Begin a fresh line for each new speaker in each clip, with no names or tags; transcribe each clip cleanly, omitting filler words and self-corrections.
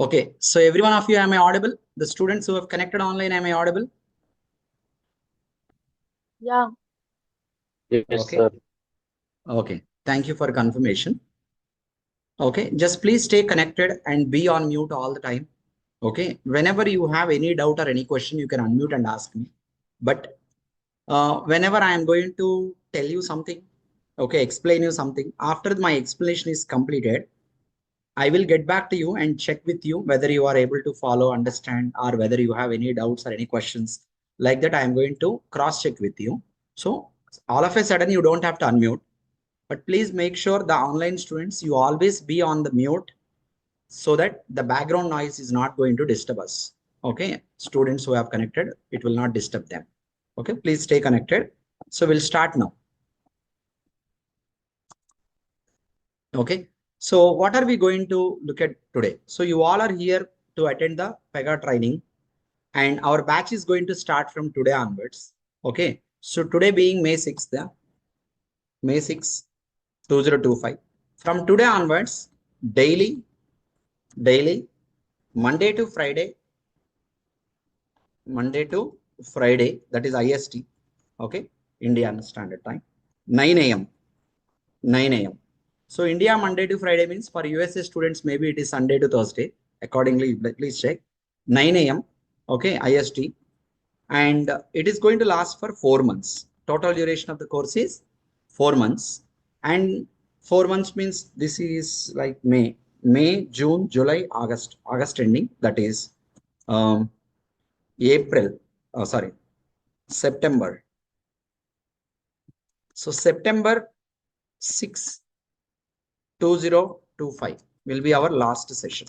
Okay, so every one of you, am I audible? The students who have connected online, am I audible?
Yeah.
Yes,
Okay.
sir.
Okay, thank you for confirmation. Okay, just please stay connected and be on mute all the time. Okay, whenever you have any doubt or any question, you can unmute and ask me. But whenever I am going to tell you something, okay, explain you something, after my explanation is completed, I will get back to you and check with you whether you are able to follow, understand, or whether you have any doubts or any questions. Like that, I am going to cross check with you. So all of a sudden, you don't have to unmute, but please make sure the online students, you always be on the mute so that the background noise is not going to disturb us. Okay, students who have connected, it will not disturb them. Okay, please stay connected. So we'll start now. Okay, so what are we going to look at today? So you all are here to attend the Pega training, and our batch is going to start from today onwards. Okay, so today being May 6th, May 6, 2025. From today onwards, daily, Monday to Friday, that is IST, okay, Indian Standard Time, 9 a.m. 9 a.m. So India Monday to Friday means for USA students, maybe it is Sunday to Thursday. Accordingly, please check 9 a.m. Okay, IST. And it is going to last for 4 months. Total duration of the course is 4 months. And 4 months means this is like May, June, July, August ending. That is April, September. So September 6, 2025 will be our last session.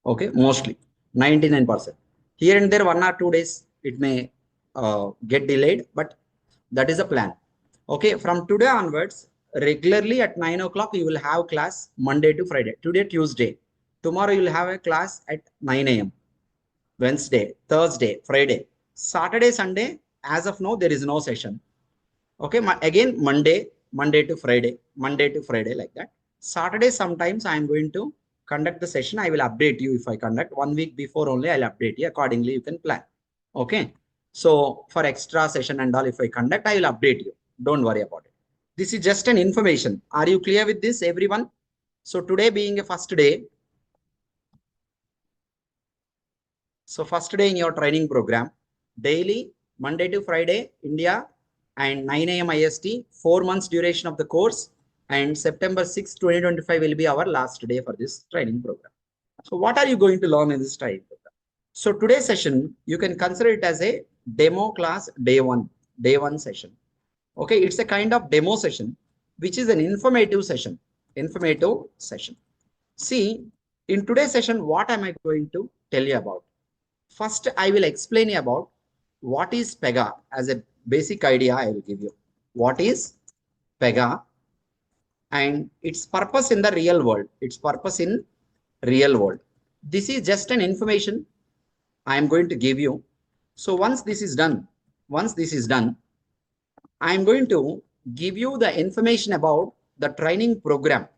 Okay, mostly 99%. Here and there, 1 or 2 days, it may get delayed, but that is a plan. Okay, from today onwards, regularly at 9 o'clock, you will have class Monday to Friday. Today, Tuesday. Tomorrow, you will have a class at 9 a.m. Wednesday, Thursday, Friday. Saturday, Sunday, as of now, there is no session. Okay, again, Monday to Friday, like that. Saturday, sometimes I am going to conduct the session. I will update you if I conduct 1 week before only. I'll update you accordingly. You can plan. Okay. So for extra session and all, if I conduct, I will update you. Don't worry about it. This is just an information. Are you clear with this, everyone? So today being a first day. So first day in your training program, daily, Monday to Friday, India, and 9 a.m. IST, 4 months duration of the course, and September 6, 2025 will be our last day for this training program. So what are you going to learn in this training program? So today's session, you can consider it as a demo class day one session. Okay, it's a kind of demo session, which is an informative session. See, in today's session, what am I going to tell you about? First, I will explain you about what is Pega. As a basic idea, I will give you what is Pega and its purpose in the real world. This is just an information I am going to give you. So once this is done, I am going to give you the information about the training program.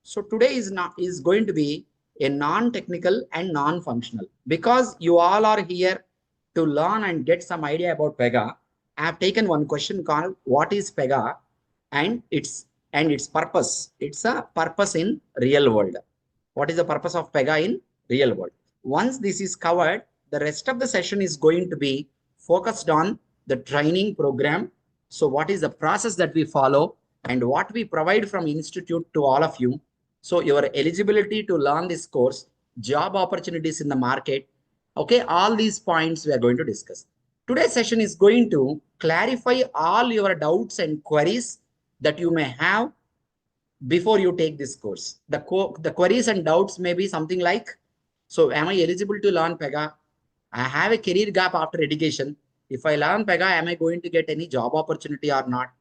So today is going to be a non-technical and non-functional, because you all are here to learn and get some idea about Pega. I have taken one question called what is Pega and its purpose. It's a purpose in real world. What is the purpose of Pega in real world? Once this is covered, the rest of the session is going to be focused on the training program. So what is the process that we follow and what we provide from institute to all of you. So your eligibility to learn this course, job opportunities in the market. Okay, all these points we are going to discuss. Today's session is going to clarify all your doubts and queries that you may have before you take this course. The queries and doubts may be something like, so am I eligible to learn Pega? I have a career gap after education. If I learn Pega, am I going to get any job opportunity or not?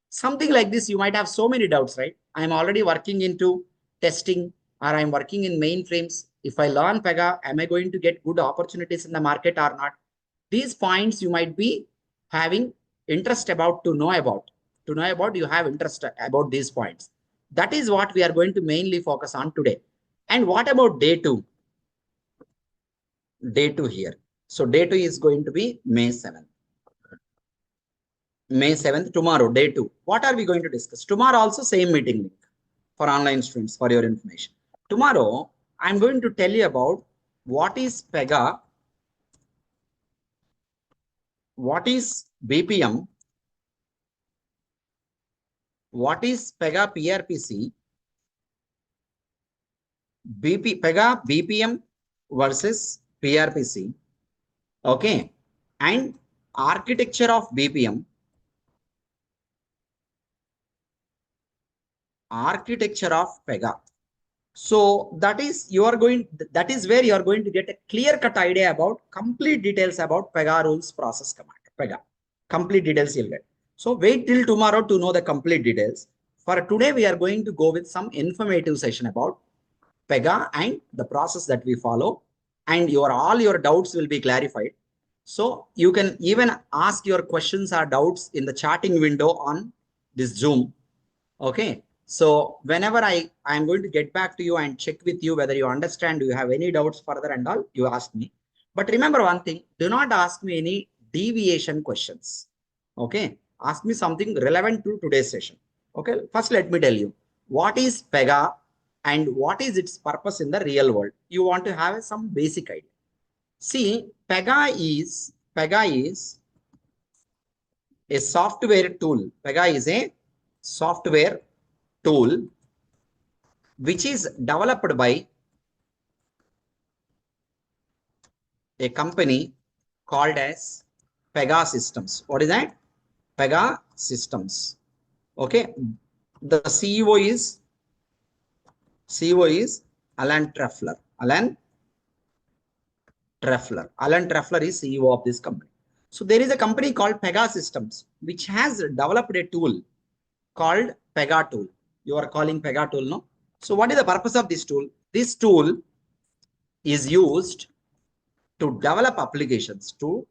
Something like this, you might have so many doubts, right? I'm already working into testing or I'm working in mainframes. If I learn Pega, am I going to get good opportunities in the market or not? These points you might be having interest about to know about. You have interest about these points. That is what we are going to mainly focus on today. And what about day 2? Day 2 here. So day 2 is going to be May 7th. May 7th, tomorrow, day 2. What are we going to discuss? Tomorrow also same meeting link for online students for your information. Tomorrow, I'm going to tell you about what is Pega, what is BPM, what is Pega PRPC, Pega BPM versus PRPC, okay, and architecture of BPM, architecture of Pega. So that is where you are going to get a clear-cut idea about complete details about Pega rules process command. Pega. Complete details you'll get. So wait till tomorrow to know the complete details. For today, we are going to go with some informative session about Pega and the process that we follow, and all your doubts will be clarified. So you can even ask your questions or doubts in the chatting window on this Zoom. Okay. So whenever I'm going to get back to you and check with you whether you understand, do you have any doubts further and all, you ask me. But remember one thing, do not ask me any deviation questions. Okay. Ask me something relevant to today's session. Okay. First, let me tell you what is Pega and what is its purpose in the real world. You want to have some basic idea. See, Pega is a software tool. Pega is a software tool which is developed by a company called as Pega Systems. What is that? Pega Systems. Okay. The CEO is Alan Treffler. Alan Treffler is CEO of this company. So there is a company called Pega Systems which has developed a tool called Pega tool. You are calling Pega tool, no? So what is the purpose of this tool? This tool is used to develop applications, to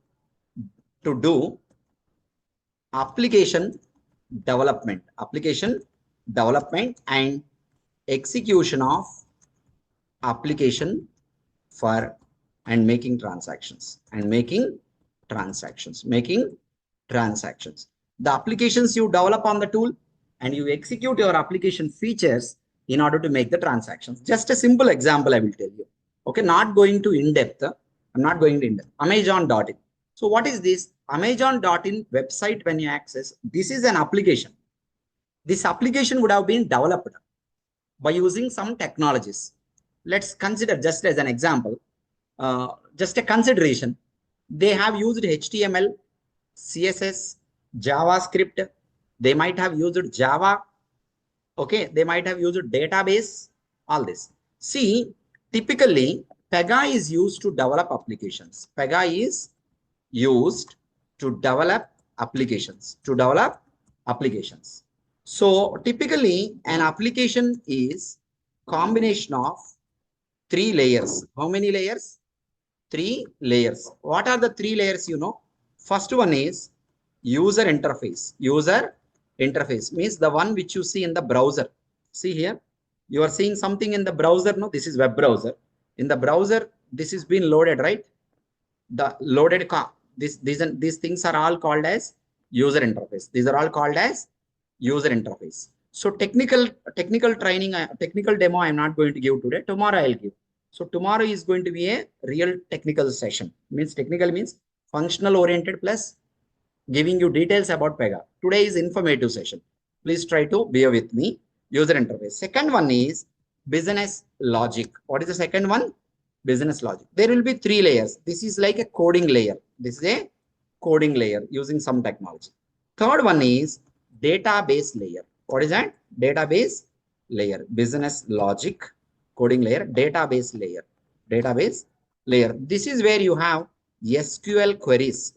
do application development and execution of application for making transactions. The applications you develop on the tool and you execute your application features in order to make the transactions. Just a simple example I will tell you. Okay, not going to in depth. I'm not going to in depth. Amazon.in. So what is this? Amazon.in website, when you access, this is an application. This application would have been developed by using some technologies. Let's consider just as an example, just a consideration. They have used HTML, CSS, JavaScript. They might have used Java. Okay, they might have used database, all this. See, typically, Pega is used to develop applications. Pega is used to develop applications. So typically, an application is combination of 3 layers. How many layers? 3 layers. What are the 3 layers? You know, first one is user interface. User interface means the one which you see in the browser. See here, you are seeing something in the browser. No, this is web browser. In the browser, this is being loaded, right? The loaded these things are all called as user interface. These are all called as user interface. So technical training, technical demo, I'm not going to give today. Tomorrow I'll give. So tomorrow is going to be a real technical session. Technical means functional oriented plus giving you details about Pega. Today is informative session. Please try to bear with me. User interface. Second one is business logic. What is the second one? Business logic. There will be 3 layers. This is like a coding layer. This is a coding layer using some technology. Third one is database layer. What is that? Database layer. Business logic, coding layer, database layer. This is where you have SQL queries.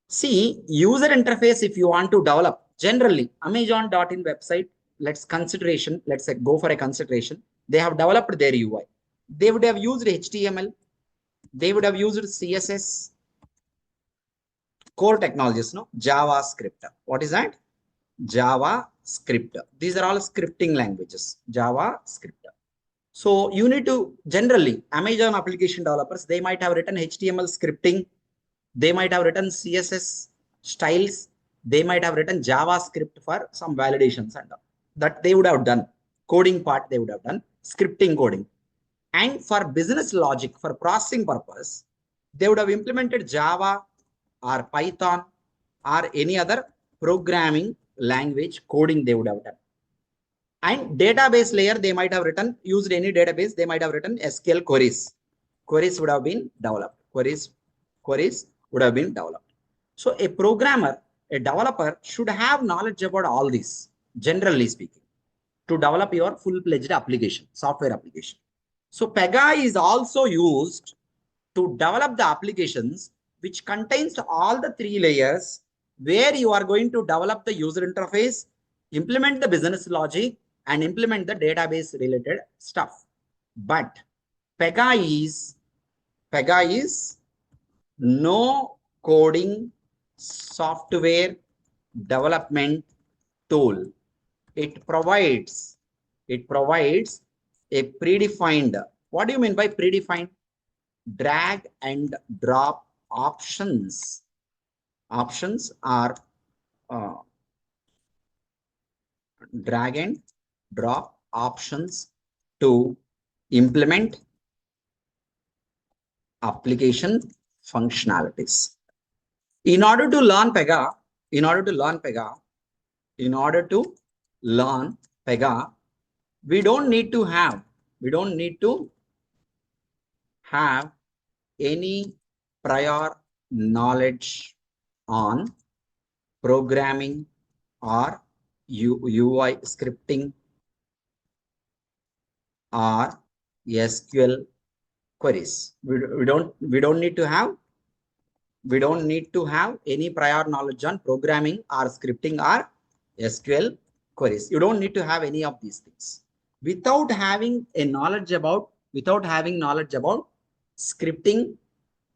See, user interface, if you want to develop, generally, Amazon.in website, let's say go for a consideration. They have developed their UI. They would have used HTML. They would have used CSS, core technologies, no? JavaScript. What is that? JavaScript. These are all scripting languages. JavaScript. So you need to generally Amazon application developers, they might have written HTML scripting. They might have written CSS styles. They might have written JavaScript for some validations and that they would have done. Coding part they would have done, scripting coding. And for business logic, for processing purpose, they would have implemented Java or Python or any other programming language coding they would have done. And database layer, they might have written, used any database, they might have written SQL queries. Queries would have been developed. Queries would have been developed. So a programmer, a developer should have knowledge about all this, generally speaking, to develop your full-fledged application, software application. So Pega is also used to develop the applications which contains all the three layers where you are going to develop the user interface, implement the business logic, and implement the database related stuff. But Pega is no coding software development tool. It provides a predefined. What do you mean by predefined? Drag and drop options. Options are drag and drop options to implement application functionalities. In order to learn Pega, we don't need to have any prior knowledge on programming or UI scripting or SQL queries. We don't need to have any prior knowledge on programming or scripting or SQL queries. You don't need to have any of these things. Without having knowledge about scripting,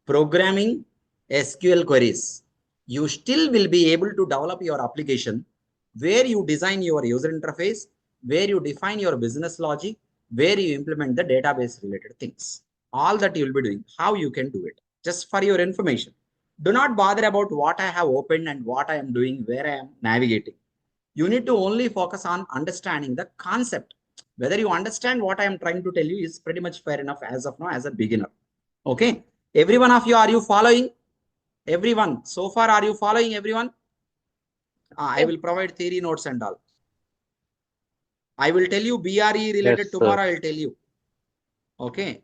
programming, SQL queries, you still will be able to develop your application where you design your user interface, where you define your business logic, where you implement the database related things. All that you will be doing, how you can do it. Just for your information. Do not bother about what I have opened and what I am doing, where I am navigating. You need to only focus on understanding the concept. Whether you understand what I am trying to tell you is pretty much fair enough as of now as a beginner. Okay. Every one of you, are you following? Everyone. So far, are you following everyone? I will provide theory notes and all. I will tell you BRE related tomorrow. I will tell you. Okay.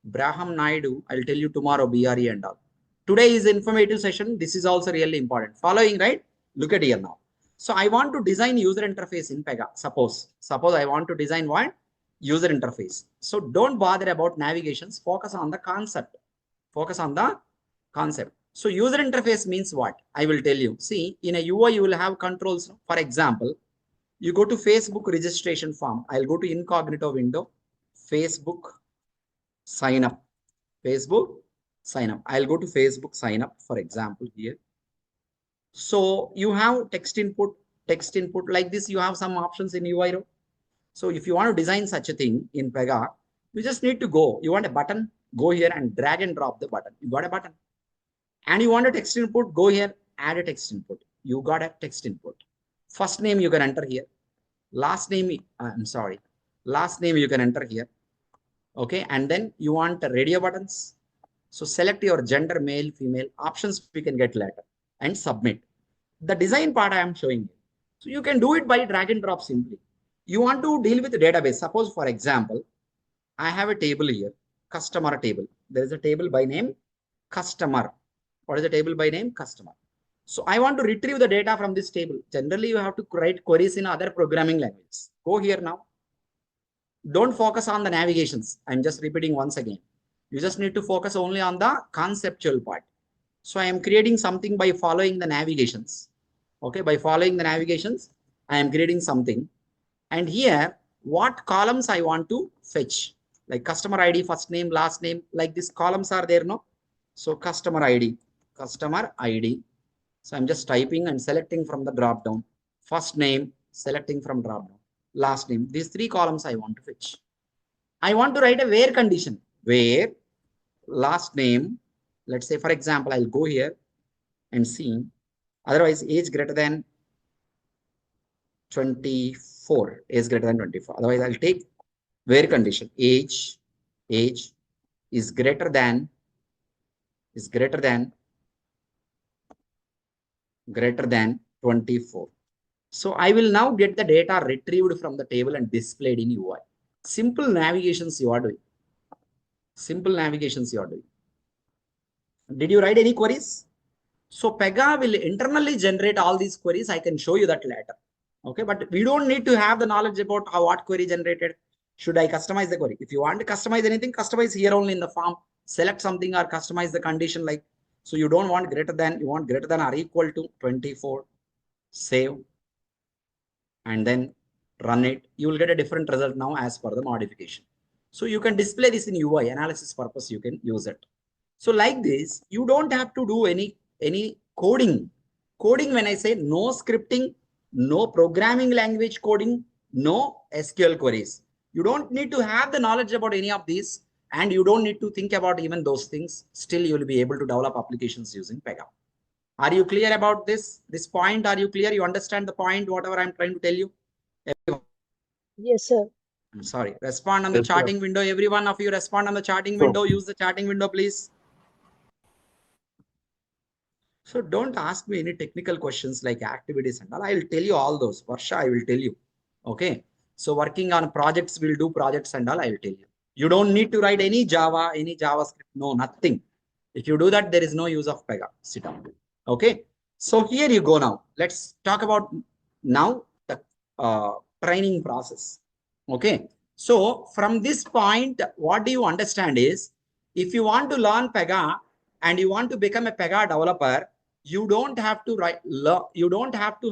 Braham Naidu, I will tell you tomorrow BRE and all. Today is informative session. This is also really important. Following, right? Look at here now. So I want to design user interface in Pega. Suppose I want to design what? User interface. So don't bother about navigations. Focus on the concept. So user interface means what? I will tell you. See, in a UI, you will have controls. For example, you go to Facebook registration form. I'll go to incognito window, Facebook sign up. I'll go to Facebook sign up, for example, here. So you have text input like this. You have some options in UI row. So if you want to design such a thing in Pega, you just need to go. You want a button, go here and drag and drop the button. You got a button. And you want a text input, go here, add a text input. You got a text input. First name you can enter here. Last name you can enter here. Okay, and then you want radio buttons. So select your gender, male, female. Options we can get later and submit. The design part I am showing you. So you can do it by drag and drop simply. You want to deal with the database. Suppose, for example, I have a table here, customer table. There is a table by name customer. What is the table by name? Customer. So I want to retrieve the data from this table. Generally, you have to write queries in other programming languages. Go here now. Don't focus on the navigations. I'm just repeating once again. You just need to focus only on the conceptual part. So I am creating something by following the navigations. Okay, by following the navigations, I am creating something. And here, what columns I want to fetch? Like customer ID, first name, last name, like these columns are there, no? So customer ID. So I'm just typing and selecting from the drop down. First name, selecting from drop down. Last name. These three columns I want to fetch. I want to write a where condition, where last name, let's say, for example, I'll go here and see, otherwise age greater than 24, age greater than 24. Otherwise, I'll take where condition, age is greater than 24. So I will now get the data retrieved from the table and displayed in UI. Simple navigations you are doing. Did you write any queries? So Pega will internally generate all these queries. I can show you that later. Okay, but we don't need to have the knowledge about how what query generated. Should I customize the query? If you want to customize anything, customize here only in the form. Select something or customize the condition like, so you don't want greater than, you want greater than or equal to 24. Save and then run it. You will get a different result now as per the modification. So you can display this in UI analysis purpose. You can use it. So like this, you don't have to do any coding. Coding, when I say no scripting, no programming language coding, no SQL queries. You don't need to have the knowledge about any of these, and you don't need to think about even those things. Still, you will be able to develop applications using Pega. Are you clear about this point? Are you clear? You understand the point, whatever I'm trying to tell you? Everyone.
Yes, sir.
I'm sorry. Respond on the chatting window. Every one of you respond on the chatting window. Use the chatting window, please. So don't ask me any technical questions like activities and all. I will tell you all those. Harsha, I will tell you. Okay. So working on projects, we'll do projects and all. I will tell you. You don't need to write any Java, any JavaScript. No, nothing. If you do that, there is no use of Pega. Sit down. Okay. So here you go now. Let's talk about now the training process. Okay. So from this point, what do you understand is, if you want to learn Pega and you want to become a Pega developer, you don't have to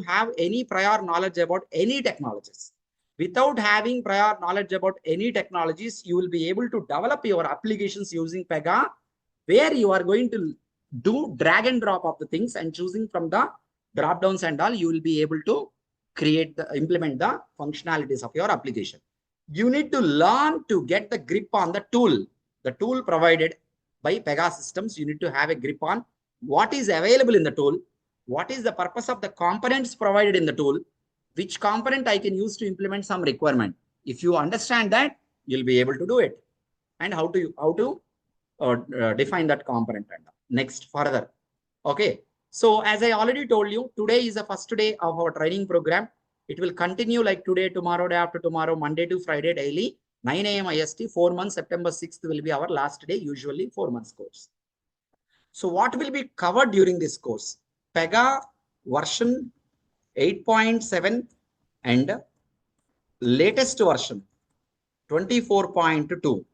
have any prior knowledge about any technologies. Without having prior knowledge about any technologies, you will be able to develop your applications using Pega, where you are going to do drag and drop of the things, and choosing from the drop downs and all, you will be able to implement the functionalities of your application. You need to learn to get the grip on the tool provided by Pega systems. You need to have a grip on what is available in the tool, what is the purpose of the components provided in the tool, which component I can use to implement some requirement. If you understand that, you'll be able to do it. And how to define that component. And next further. Okay. So as I already told you, today is the first day of our training program. It will continue like today, tomorrow, day after tomorrow, Monday to Friday daily, 9 a.m. IST, 4 months, September 6th will be our last day, usually 4 months course. So what will be covered during this course? Pega version 8.7 and latest version 24.2.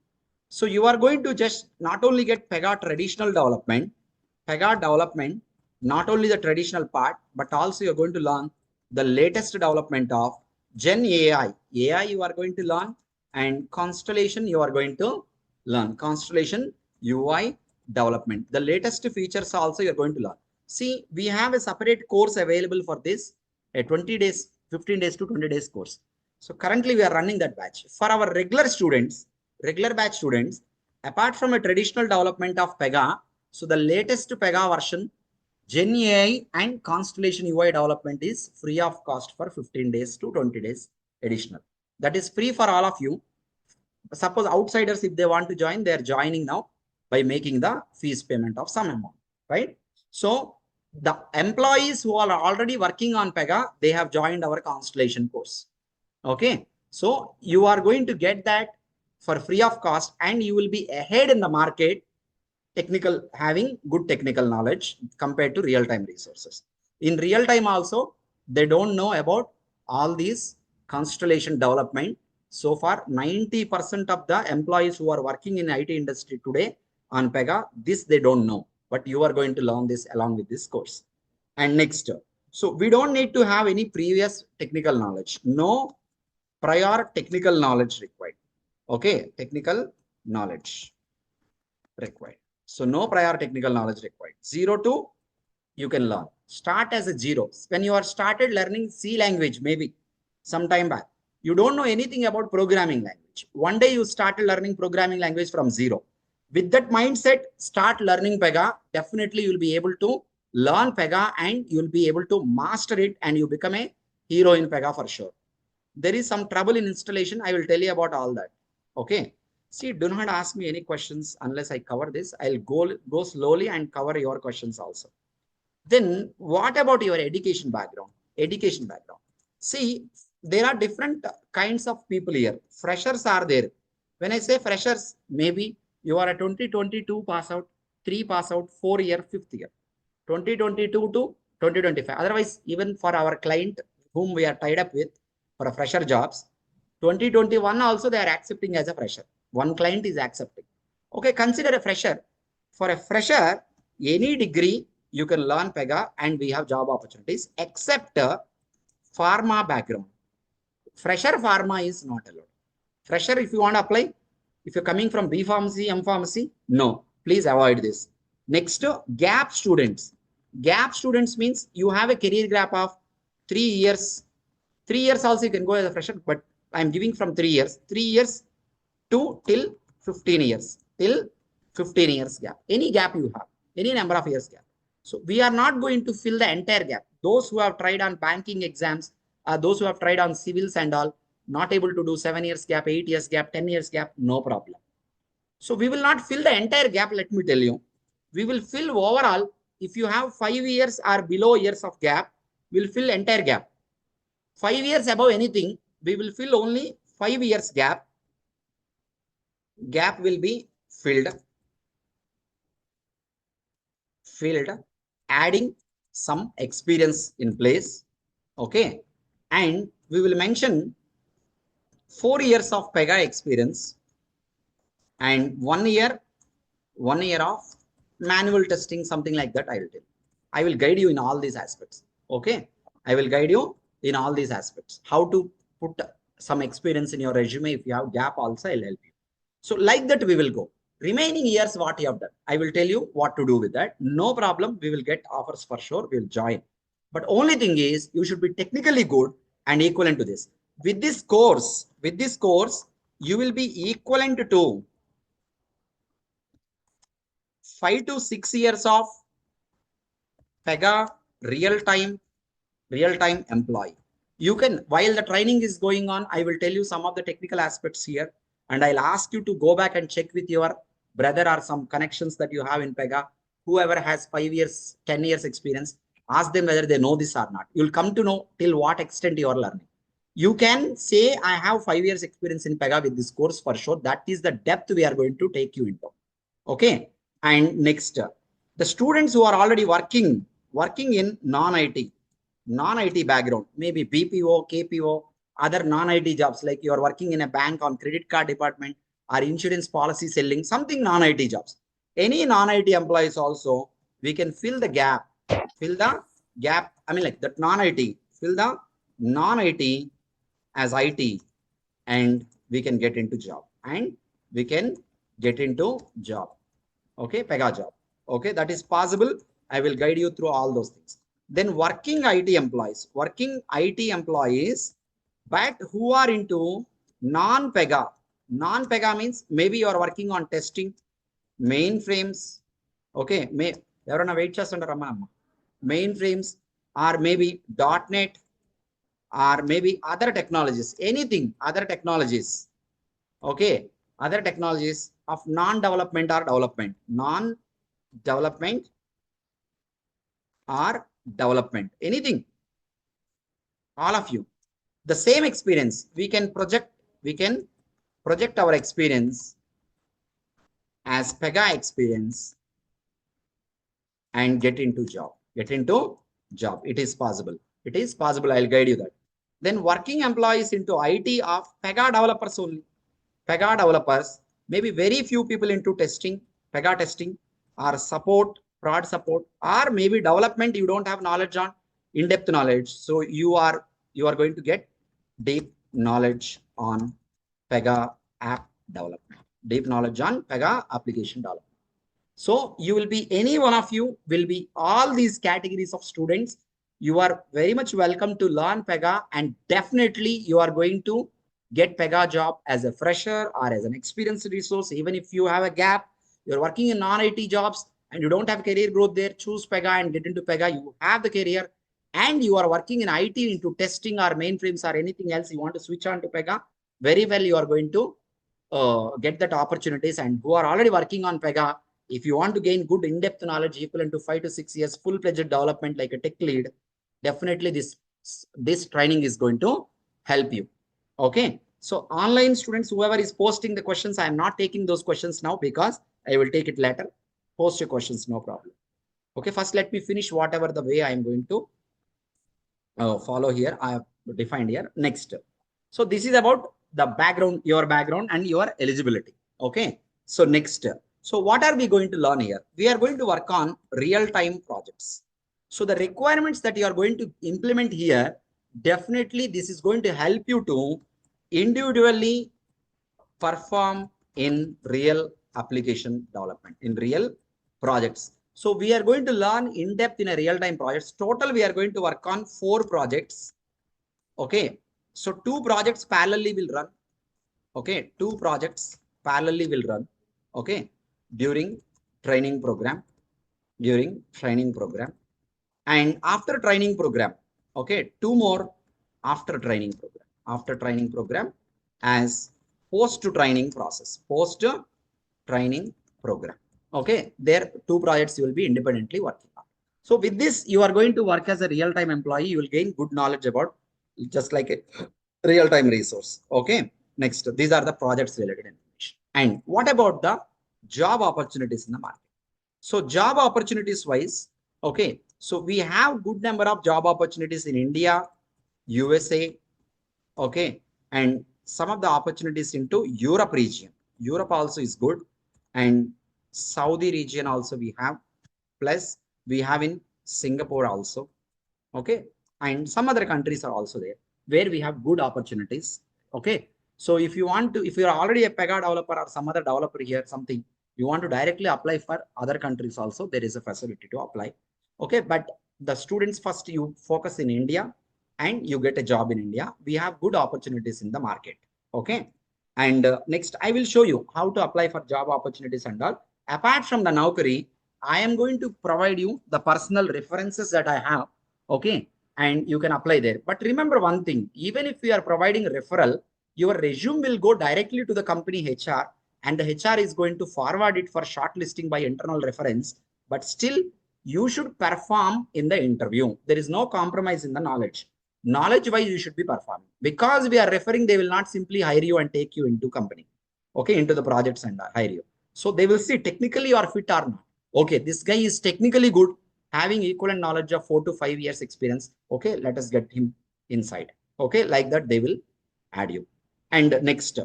So you are going to just not only get Pega traditional development, not only the traditional part, but also you're going to learn the latest development of Gen AI. AI you are going to learn, and Constellation you are going to learn. Constellation UI development. The latest features also you're going to learn. See, we have a separate course available for this, a 20 days, 15 days to 20 days course. So currently we are running that batch. For our regular batch students, apart from a traditional development of Pega, so the latest Pega version, Gen AI and Constellation UI development is free of cost for 15 days to 20 days additional. That is free for all of you. Suppose outsiders, if they want to join, they are joining now by making the fees payment of some amount, right? So the employees who are already working on Pega, they have joined our Constellation course. Okay. So you are going to get that for free of cost, and you will be ahead in the market, having good technical knowledge compared to real-time resources. In real time also, they don't know about all these Constellation development. So far, 90% of the employees who are working in IT industry today on Pega, this they don't know, but you are going to learn this along with this course. And next, so we don't need to have any previous technical knowledge. No prior technical knowledge required. Okay, technical knowledge required. So no prior technical knowledge required. 0 to you can learn. Start as a 0. When you are started learning C language, maybe some time back, You don't know anything about programming language. One day you started learning programming language from zero. With that mindset, start learning Pega. Definitely you'll be able to learn Pega and you'll be able to master it and you become a hero in Pega for sure. There is some trouble in installation. I will tell you about all that. Okay. See, do not ask me any questions unless I cover this. I'll go slowly and cover your questions also. Then what about your education background? Education background. See, there are different kinds of people here. Freshers are there. When I say freshers, maybe you are a 2022 pass out, 3 pass out, 4 year, 5th year. 2022 to 2025. Otherwise, even for our client whom we are tied up with for a fresher jobs, 2021 also they are accepting as a fresher. One client is accepting. Okay, consider a fresher. For a fresher, any degree you can learn Pega and we have job opportunities except pharma background. Fresher pharma is not allowed. Fresher, if you want to apply, if you're coming from B pharmacy, M pharmacy, no, please avoid this. Next, gap students. Gap students means you have a career gap of 3 years. 3 years also you can go as a fresher, but I'm giving from 3 years. 3 years to till 15 years. Till 15 years gap. Any gap you have, any number of years gap. So we are not going to fill the entire gap. Those who have tried on banking exams, those who have tried on civils and all, not able to do 7 years gap, 8 years gap, 10 years gap, no problem. So we will not fill the entire gap, let me tell you. We will fill overall, if you have 5 years or below years of gap, we'll fill entire gap. 5 years above anything, we will fill only 5 years gap. Gap will be filled, adding some experience in place. Okay. And we will mention 4 years of Pega experience and 1 year of manual testing, something like that. I will tell. I will guide you in all these aspects. Okay. I will guide you in all these aspects. How to put some experience in your resume. If you have gap also, I'll help you. So like that we will go. Remaining years, what you have done. I will tell you what to do with that. No problem. We will get offers for sure. We'll join. But only thing is you should be technically good and equivalent to this. With this course, you will be equivalent to 5 to 6 years of Pega real-time employee. You can, while the training is going on, I will tell you some of the technical aspects here. And I'll ask you to go back and check with your brother or some connections that you have in Pega. Whoever has 5 years, 10 years experience, ask them whether they know this or not. You'll come to know till what extent you are learning. You can say, I have 5 years experience in Pega with this course for sure. That is the depth we are going to take you into. Okay. And next, the students who are already working in non-IT background, maybe BPO, KPO, other non-IT jobs, like you are working in a bank on credit card department or insurance policy selling, something non-IT jobs. Any non-IT employees also, we can fill the gap. I mean like that non-IT, fill the non-IT as IT and we can get into job. Okay, Pega job. Okay, that is possible. I will guide you through all those things. Then working IT employees, but who are into non-Pega. Non-Pega means maybe you are working on testing, mainframes. Okay, mainframes or maybe .NET or maybe other technologies, anything, other technologies. Okay, other technologies of non-development or development. Non-development or development, anything. All of you. The same experience, we can project our experience as Pega experience and get into job. It is possible. I'll guide you that. Then working employees into IT of Pega developers only. Pega developers, maybe very few people into testing, Pega testing or support, prod support, or maybe development you don't have knowledge on, in-depth knowledge. So you are going to get deep knowledge on Pega app development, deep knowledge on Pega application development. So you will be, any one of you will be all these categories of students. You are very much welcome to learn Pega and definitely you are going to get Pega job as a fresher or as an experienced resource. Even if you have a gap, you're working in non-IT jobs and you don't have career growth there, choose Pega and get into Pega. You have the career and you are working in IT into testing or mainframes or anything else, you want to switch on to Pega, very well you are going to get that opportunities. And who are already working on Pega, if you want to gain good in-depth knowledge equivalent to 5 to 6 years full-fledged development like a tech lead, definitely this training is going to help you. Okay, so online students, whoever is posting the questions, I am not taking those questions now because I will take it later. Post your questions, no problem. Okay, first let me finish whatever the way I am going to follow here. I have defined here. Next, so this is about the background, your background and your eligibility. Okay, so next, so what are we going to learn here? We are going to work on real-time projects. So the requirements that you are going to implement here, definitely this is going to help you to individually perform in real application development, in real projects. So we are going to learn in depth in a real-time projects. Total, we are going to work on 4 projects. Okay, so 2 projects parallelly will run. Okay, 2 projects parallelly will run. Okay, during training program, and after training program. Okay, 2 more after training program, as post training process, post training program. Okay, there 2 projects you will be independently working on. So with this, you are going to work as a real-time employee. You will gain good knowledge about just like a real-time resource. Okay, next, these are the projects related information. And what about the job opportunities in the market? So job opportunities wise, okay, so we have good number of job opportunities in India, USA, okay, and some of the opportunities into Europe region. Europe also is good, and Saudi region also we have, plus we have in Singapore also, okay, and some other countries are also there where we have good opportunities. Okay, so if you want to, if you are already a Pega developer or some other developer here, something you want to directly apply for other countries also, there is a facility to apply. Okay, but the students, first you focus in India and you get a job in India. We have good opportunities in the market. Okay, and next I will show you how to apply for job opportunities and all. Apart from the Naukri, I am going to provide you the personal references that I have. Okay, and you can apply there. But remember one thing, even if we are providing referral, your resume will go directly to the company HR, and the HR is going to forward it for shortlisting by internal reference. But still, you should perform in the interview. There is no compromise in the knowledge. Knowledge wise, you should be performing. Because we are referring, they will not simply hire you and take you into company, okay, into the projects and hire you. So they will see technically you are fit or not. Okay, this guy is technically good, having equivalent knowledge of 4 to 5 years experience. Okay, let us get him inside. Okay, like that they will add you. And next,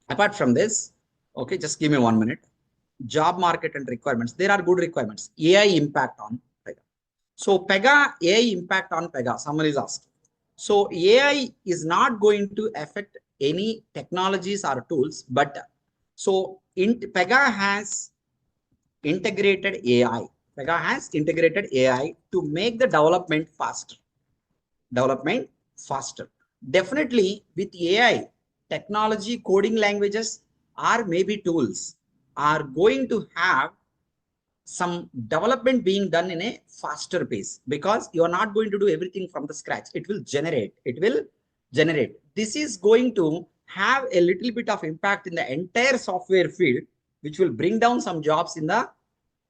apart from this, okay, just give me 1 minute. Job market and requirements. There are good requirements. AI impact on Pega. So Pega, AI impact on Pega. Someone is asking. So AI is not going to affect any technologies or tools, but so Pega has integrated AI. Pega has integrated AI to make the development faster. Definitely with AI, technology, coding languages, or maybe tools are going to have some development being done in a faster pace, because you are not going to do everything from the scratch. It will generate. This is going to have a little bit of impact in the entire software field, which will bring down some jobs in the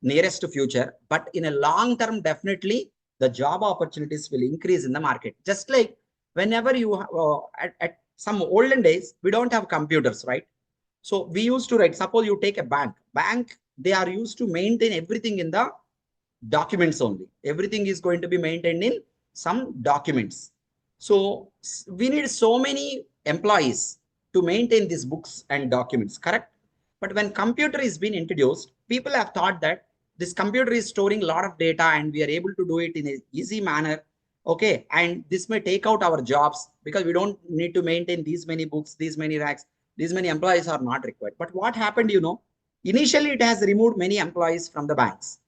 nearest future. But in a long term, definitely the job opportunities will increase in the market. Just like whenever you at some olden days, we don't have computers, right? So we used to write, suppose you take a bank, they are used to maintain everything in the documents only. Everything is going to be maintained in some documents. So we need so many employees to maintain these books and documents, correct? But when computer is being introduced, people have thought that this computer is storing a lot of data and we are able to do it in an easy manner. Okay, and this may take out our jobs because we don't need to maintain these many books, these many racks, these many employees are not required. But what happened, initially it has removed many employees from the banks,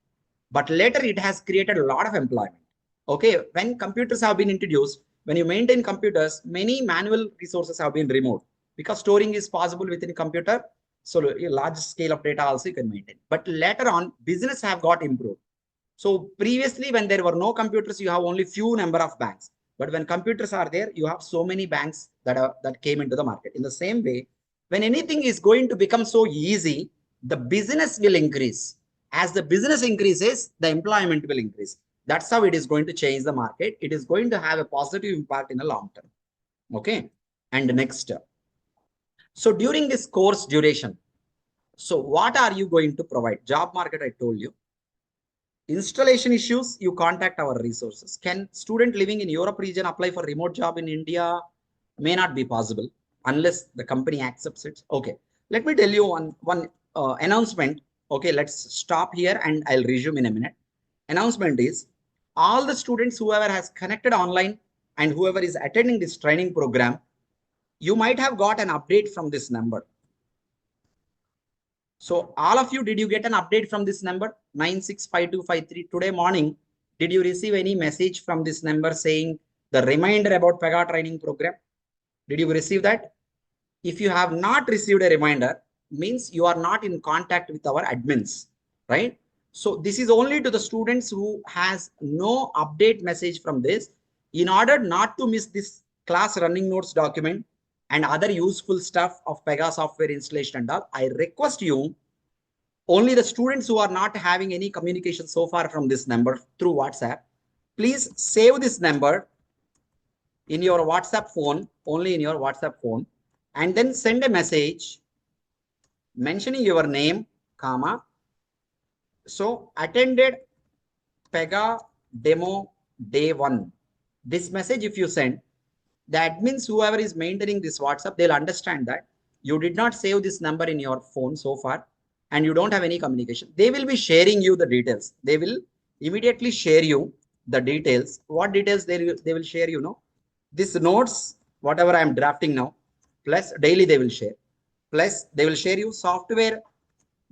but later it has created a lot of employment. Okay, when computers have been introduced, when you maintain computers, many manual resources have been removed because storing is possible within a computer. So a large scale of data also you can maintain. But later on, business have got improved. So previously, when there were no computers, you have only few number of banks. But when computers are there, you have so many banks that came into the market. In the same way, when anything is going to become so easy, the business will increase. As the business increases, the employment will increase. That's how it is going to change the market. It is going to have a positive impact in the long term. Okay. And next, so during this course duration, so what are you going to provide? Job market, I told you. Installation issues, you contact our resources. Can student living in Europe region apply for remote job in India? May not be possible unless the company accepts it. Okay, let me tell you one announcement. Okay, let's stop here and I'll resume in a minute. Announcement is all the students, whoever has connected online and whoever is attending this training program, you might have got an update from this number. So all of you, did you get an update from this number 965253 today morning? Did you receive any message from this number saying the reminder about Pega training program? Did you receive that? If you have not received a reminder, means you are not in contact with our admins, right? So this is only to the students who has no update message from this. In order not to miss this class running notes document and other useful stuff of Pega software installation and all, I request you, only the students who are not having any communication so far from this number through WhatsApp, please save this number in your WhatsApp phone, only in your WhatsApp phone, and then send a message mentioning your name, comma. So attended Pega demo day 1. This message, if you send, the admins, whoever is maintaining this WhatsApp, they'll understand that you did not save this number in your phone so far and you don't have any communication. They will be sharing you the details. They will immediately share you the details. What details they will share, you know? This notes, whatever I am drafting now, plus daily they will share. Plus they will share you software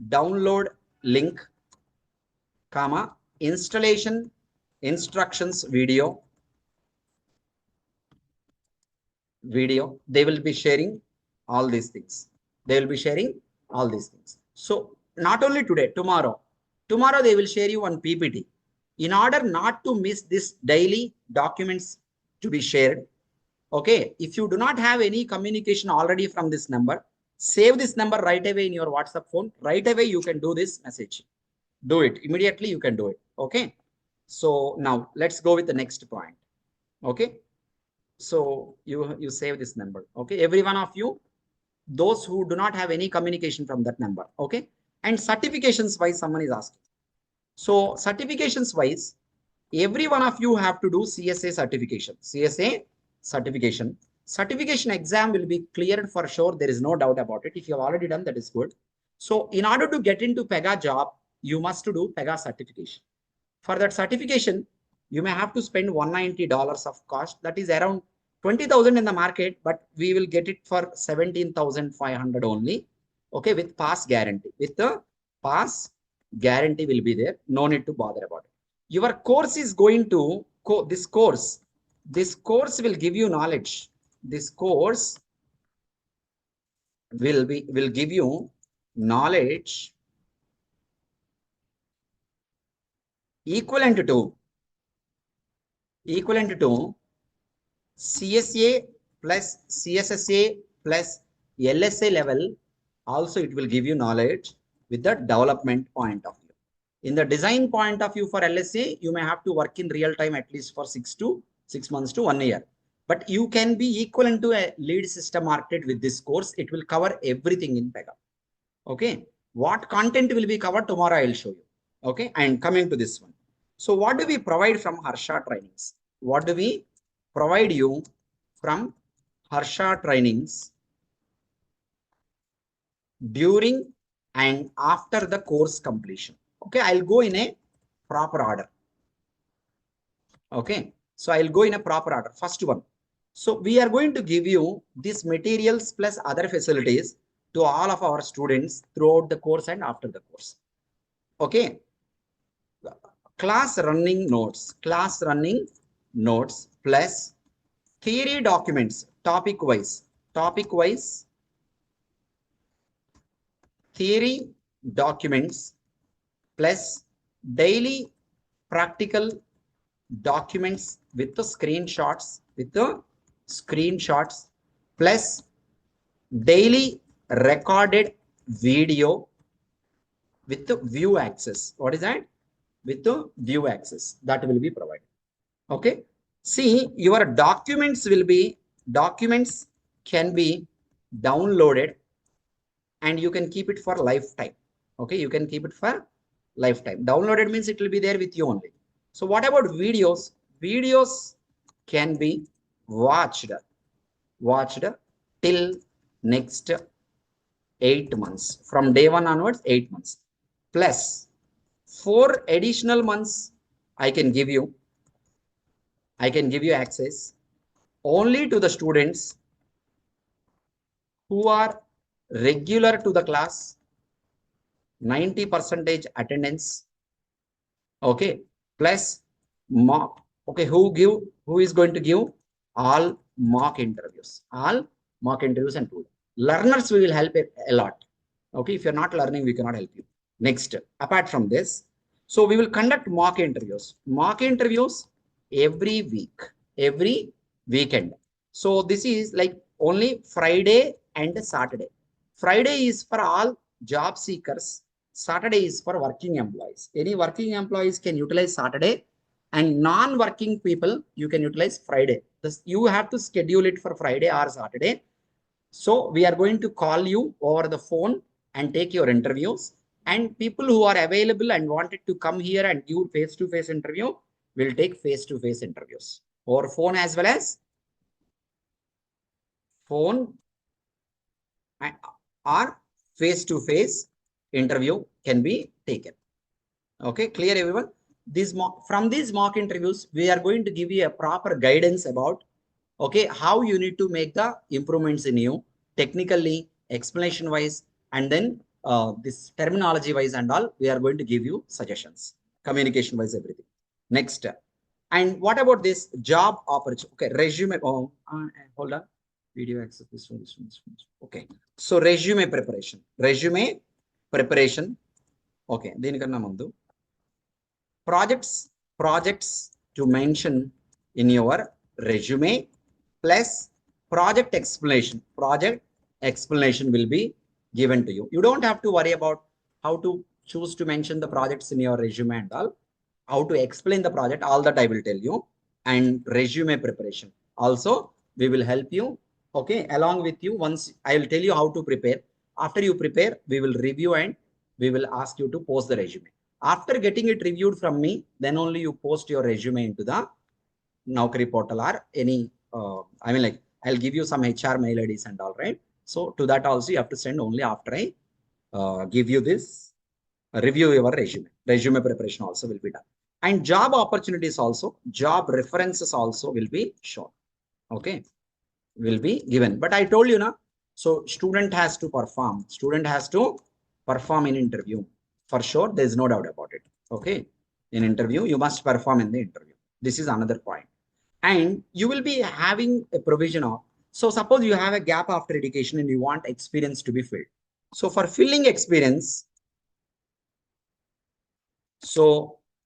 download link, comma, installation instructions video. They will be sharing all these things. They will be sharing all these things. So not only today, tomorrow they will share you one PPT. In order not to miss this daily documents to be shared, okay, if you do not have any communication already from this number, save this number right away in your WhatsApp phone. Right away you can do this message. Do it immediately, you can do it. Okay, so now let's go with the next point. Okay, so you save this number. Okay, every one of you, those who do not have any communication from that number. Okay, and certifications wise, someone is asking. So certifications wise, every one of you have to do CSA certification. CSA certification. Certification exam will be cleared for sure. There is no doubt about it. If you have already done, that is good. So in order to get into Pega job, you must do Pega certification. For that certification, you may have to spend $190 of cost. That is around 20,000 in the market, but we will get it for 17,500 only. Okay, with pass guarantee. With the pass guarantee will be there. No need to bother about it. Your course is going to this course will give you knowledge. This course will give you knowledge equivalent to CSA plus CSSA plus LSA level. Also, it will give you knowledge with the development point of view. In the design point of view for LSA, you may have to work in real time at least for 6 months to 1 year. But you can be equivalent to a lead system architect with this course. It will cover everything in Pega. Okay. What content will be covered tomorrow, I will show you. Okay. And coming to this one. So what do we provide from Harsha trainings? What do we provide you from Harsha trainings during and after the course completion? Okay, I'll go in a proper order. Okay, so I'll go in a proper order. First one. So we are going to give you these materials plus other facilities to all of our students throughout the course and after the course. Okay. Class running notes plus theory documents, topic wise, theory documents plus daily practical documents with the screenshots plus daily recorded video with the view access. What is that? With the view access that will be provided. Okay. See, your documents can be downloaded and you can keep it for lifetime. Okay, you can keep it for lifetime. Downloaded means it will be there with you only. So what about videos? Videos can be watched till next 8 months. From day 1 onwards, 8 months. Plus 4 additional months I can give you access only to the students who are regular to the class, 90% attendance. Okay, plus mock. Okay, who is going to give all mock interviews and tool. Learners we will help a lot. Okay, if you're not learning, we cannot help you. Next, apart from this, so we will conduct mock interviews every week, every weekend. So this is like only Friday and Saturday. Friday is for all job seekers. Saturday is for working employees. Any working employees can utilize Saturday, and non-working people, you can utilize Friday. This, you have to schedule it for Friday or Saturday. So we are going to call you over the phone and take your interviews. And people who are available and wanted to come here and give face-to-face interview will take face-to-face interviews over phone as well as phone or face-to-face interview can be taken. Okay, clear everyone? From these mock interviews, we are going to give you a proper guidance about okay, how you need to make the improvements in you technically, explanation wise, and then this terminology wise and all, we are going to give you suggestions, communication wise, everything. Next, and what about this job opportunity? Okay, resume. Oh, hold on. Video access. This one. Okay, so resume preparation. Okay, దీనికన్నా ముందు projects to mention in your resume plus project explanation will be given to you. You don't have to worry about how to choose to mention the projects in your resume and all, how to explain the project, all that I will tell you. And resume preparation also we will help you. Okay, along with you, once I will tell you how to prepare. After you prepare, we will review and we will ask you to post the resume. After getting it reviewed from me, then only you post your resume into the Naukri portal or any I mean, like, I'll give you some HR mail IDs and all, right? So to that also you have to send only after I give you this review your resume. Resume preparation also will be done. And job opportunities also, job references also will be shown. Okay, will be given. But I told you now, so student has to perform in interview. For sure, there is no doubt about it. Okay, in interview, you must perform in the interview. This is another point. And you will be having a provision of, so suppose you have a gap after education and you want experience to be filled. So for filling experience, so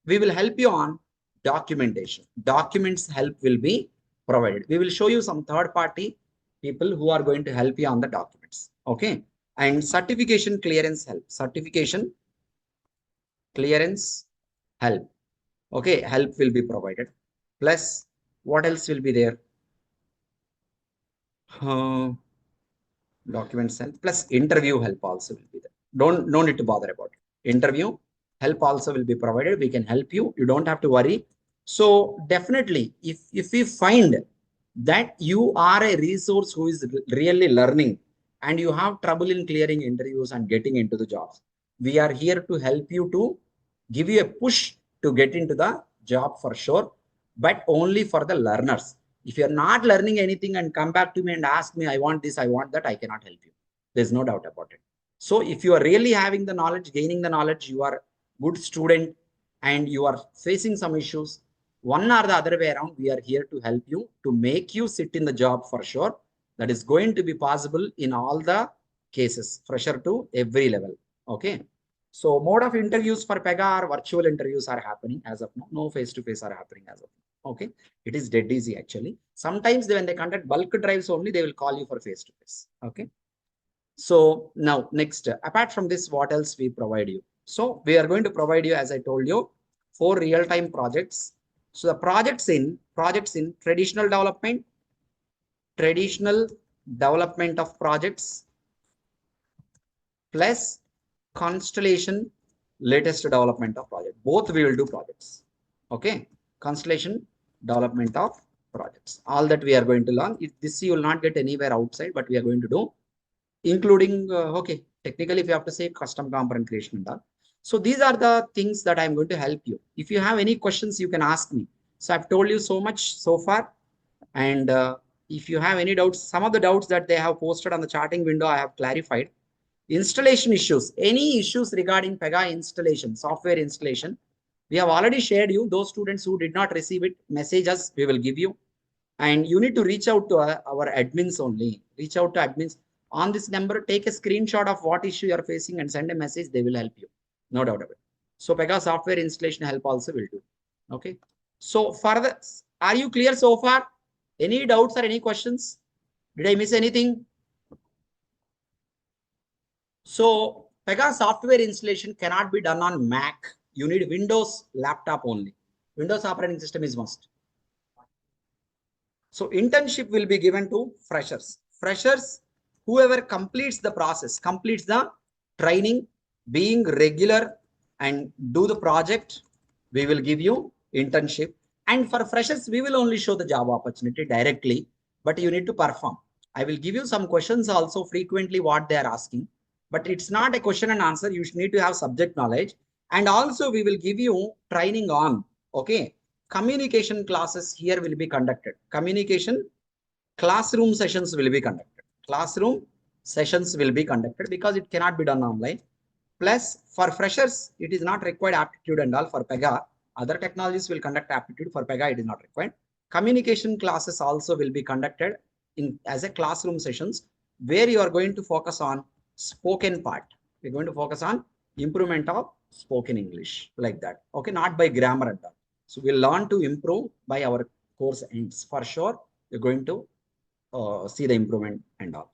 we will help you on documentation. Documents help will be provided. We will show you some third party people who are going to help you on the documents. Okay, and certification clearance help. Okay, help will be provided. Plus, what else will be there? Documents help plus interview help also will be there. No need to bother about it. Interview help also will be provided. We can help you. You don't have to worry. So definitely, if we find that you are a resource who is really learning and you have trouble in clearing interviews and getting into the jobs, we are here to help you, to give you a push to get into the job for sure, but only for the learners. If you're not learning anything and come back to me and ask me, I want this, I want that, I cannot help you. There's no doubt about it. So if you are really having the knowledge, gaining the knowledge, you are good student and you are facing some issues, one or the other way around, we are here to help you to make you sit in the job for sure. That is going to be possible in all the cases, fresher to every level. Okay. So mode of interviews for Pega or virtual interviews are happening as of now. No face-to-face are happening as of now. Okay. It is dead easy actually. Sometimes when they conduct bulk drives only, they will call you for face-to-face. Okay. So now next, apart from this, what else we provide you? So we are going to provide you, as I told you, 4 real-time projects. So the projects in traditional development of projects plus constellation latest development of project. Both we will do projects. Okay. Constellation development of projects. All that we are going to learn. This you will not get anywhere outside, but we are going to do, including, okay, technically if you have to say custom component creation and all. So these are the things that I'm going to help you. If you have any questions, you can ask me. So I've told you so much so far. And if you have any doubts, some of the doubts that they have posted on the charting window, I have clarified. Installation issues, any issues regarding Pega installation, software installation, we have already shared you. Those students who did not receive it, message us, we will give you. And you need to reach out to our admins only. Reach out to admins on this number, take a screenshot of what issue you are facing and send a message. They will help you. No doubt about it. So Pega software installation help also will do. Okay. So further, are you clear so far? Any doubts or any questions? Did I miss anything? So Pega software installation cannot be done on Mac. You need Windows laptop only. Windows operating system is must. So internship will be given to freshers. Freshers, whoever completes the process, completes the training, being regular and do the project, we will give you internship. And for freshers, we will only show the job opportunity directly, but you need to perform. I will give you some questions also frequently what they are asking, but it's not a question and answer. You need to have subject knowledge. And also we will give you training on, okay, communication classes here will be conducted. Communication classroom sessions will be conducted. Classroom sessions will be conducted because it cannot be done online. Plus for freshers, it is not required aptitude and all for Pega. Other technologies will conduct aptitude. For Pega, it is not required. Communication classes also will be conducted in as a classroom sessions where you are going to focus on spoken part. We're going to focus on improvement of spoken English like that. Okay, not by grammar and all. So we'll learn to improve by our course ends. For sure, you're going to see the improvement and all.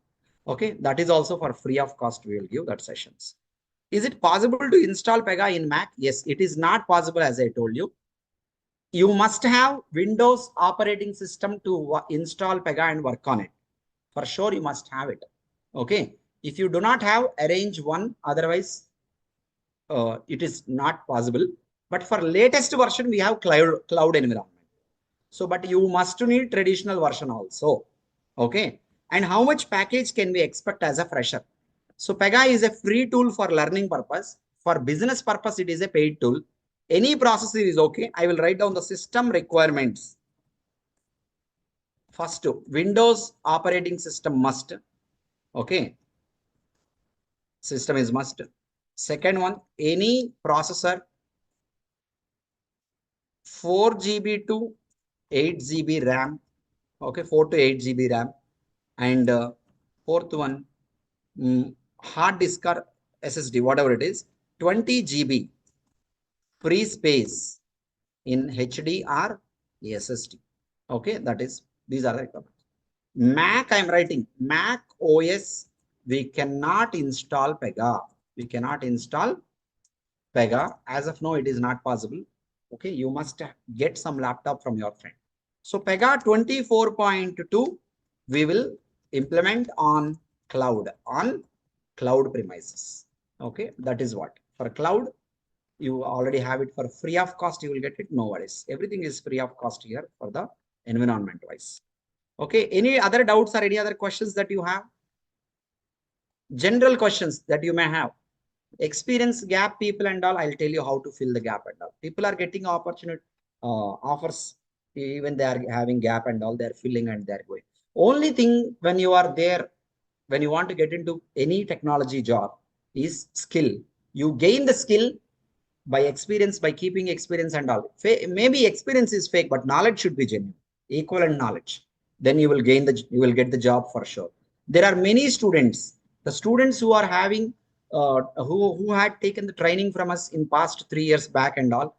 Okay, that is also for free of cost. We will give that sessions. Is it possible to install Pega in Mac? Yes, it is not possible as I told you. You must have Windows operating system to install Pega and work on it. For sure, you must have it. Okay. If you do not have, arrange one. Otherwise, it is not possible. But for latest version, we have cloud environment. So, but you must need traditional version also. Okay. And how much package can we expect as a fresher? So Pega is a free tool for learning purpose. For business purpose, it is a paid tool. Any processor is okay. I will write down the system requirements. First, Windows operating system must. Okay. System is must. Second one, any processor 4 GB to 8 GB RAM. Okay, 4 to 8 GB RAM. And fourth one, hard disk or SSD, whatever it is, 20 GB free space in HD or SSD. Okay, that is, these are the requirements. Mac, I'm writing Mac OS, we cannot install Pega. We cannot install Pega. As of now, it is not possible. Okay, you must get some laptop from your friend. So Pega 24.2, we will implement on cloud premises. Okay, that is what. For cloud, you already have it for free of cost. You will get it. No worries. Everything is free of cost here for the environment wise. Okay, any other doubts or any other questions that you have? General questions that you may have. Experience gap people and all, I'll tell you how to fill the gap and all. People are getting opportunity offers, even they are having gap and all, they're filling and they're going. Only thing when you are there, when you want to get into any technology job is skill. You gain the skill, by experience, by keeping experience and all. Maybe experience is fake, but knowledge should be genuine, equivalent knowledge. Then you will you will get the job for sure. There are many students, the students who are having, who had taken the training from us in past 3 years back and all.